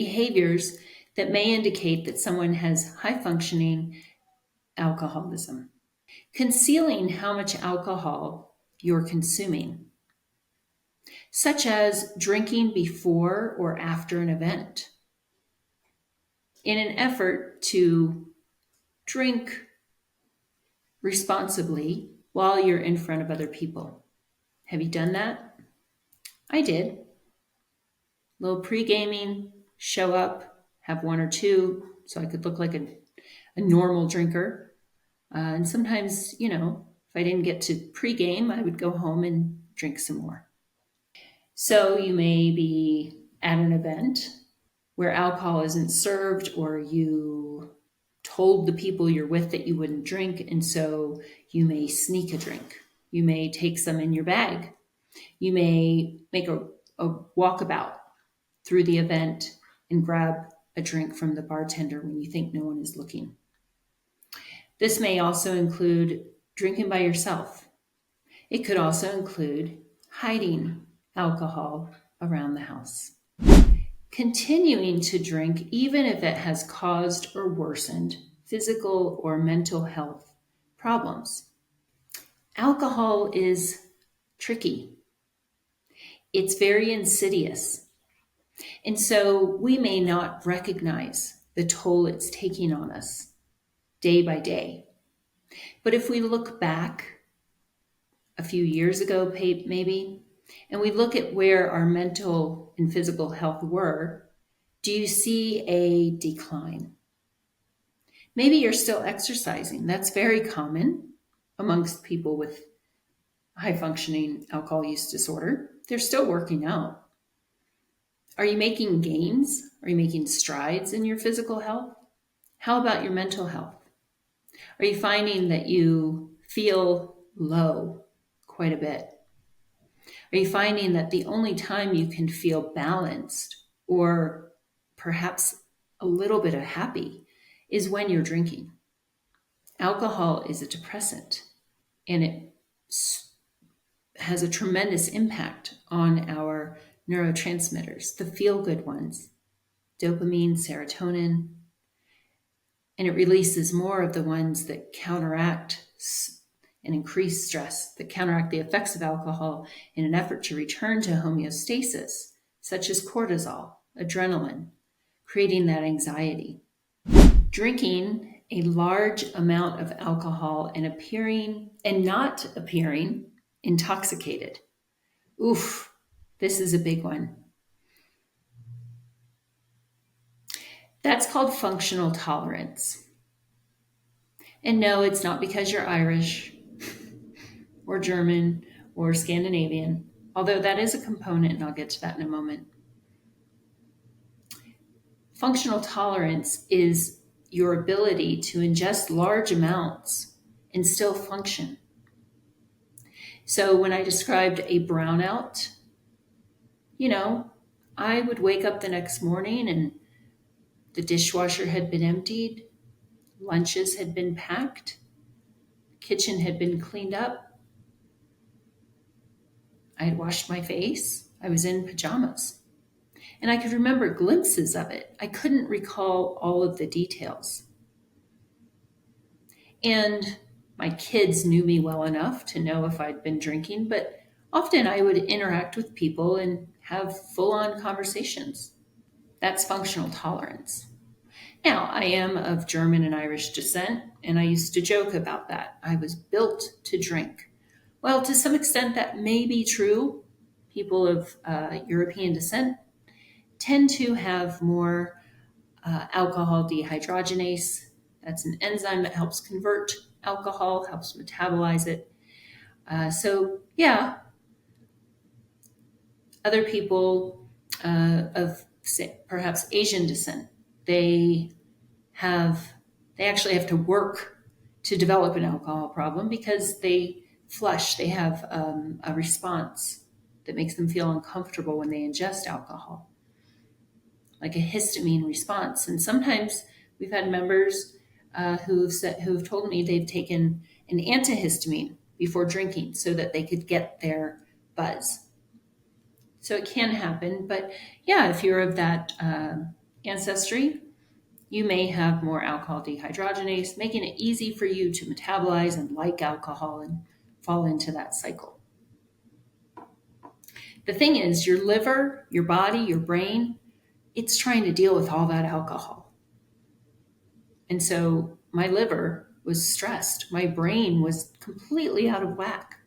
behaviors that may indicate that someone has high functioning alcoholism. Concealing how much alcohol you're consuming, such as drinking before or after an event, in an effort to drink responsibly while you're in front of other people. Have you done that? I did. A little pre-gaming, show up, have one or two so I could look like a normal drinker. And sometimes, if I didn't get to pre-game, I would go home and drink some more. So you may be at an event where alcohol isn't served, or you told the people you're with that you wouldn't drink, and so you may sneak a drink. You may take some in your bag. You may make a walkabout through the event and grab a drink from the bartender when you think no one is looking. This may also include drinking by yourself. It could also include hiding alcohol around the house. Continuing to drink even if it has caused or worsened physical or mental health problems. Alcohol is tricky. It's very insidious. And so we may not recognize the toll it's taking on us day by day. But if we look back a few years ago, maybe, and we look at where our mental and physical health were, do you see a decline? Maybe you're still exercising. That's very common amongst people with high functioning alcohol use disorder. They're still working out. Are you making gains? Are you making strides in your physical health? How about your mental health? Are you finding that you feel low quite a bit? Are you finding that the only time you can feel balanced or perhaps a little bit of happy is when you're drinking? Alcohol is a depressant, and it has a tremendous impact on our neurotransmitters, the feel-good ones, dopamine, serotonin, and it releases more of the ones that counteract and increase stress, that counteract the effects of alcohol in an effort to return to homeostasis, such as cortisol, adrenaline, creating that anxiety. Drinking a large amount of alcohol and not appearing intoxicated. Oof, this is a big one. That's called functional tolerance. And no, it's not because you're Irish or German or Scandinavian, although that is a component, and I'll get to that in a moment. Functional tolerance is your ability to ingest large amounts and still function. So when I described a brownout, I would wake up the next morning and the dishwasher had been emptied, lunches had been packed, kitchen had been cleaned up. I had washed my face. I was in pajamas. And I could remember glimpses of it. I couldn't recall all of the details. And my kids knew me well enough to know if I'd been drinking, but often I would interact with people and have full-on conversations. That's functional tolerance. Now, I am of German and Irish descent, and I used to joke about that. I was built to drink. Well, to some extent, that may be true. People of European descent tend to have more alcohol dehydrogenase. That's an enzyme that helps convert alcohol, helps metabolize it. Other people of perhaps Asian descent, they actually have to work to develop an alcohol problem because they flush. They have a response that makes them feel uncomfortable when they ingest alcohol, like a histamine response. And sometimes we've had members who've told me they've taken an antihistamine before drinking so that they could get their buzz. So it can happen, but yeah, if you're of that ancestry, you may have more alcohol dehydrogenase, making it easy for you to metabolize and like alcohol and fall into that cycle. The thing is, your liver, your body, your brain, it's trying to deal with all that alcohol. And so my liver was stressed. My brain was completely out of whack.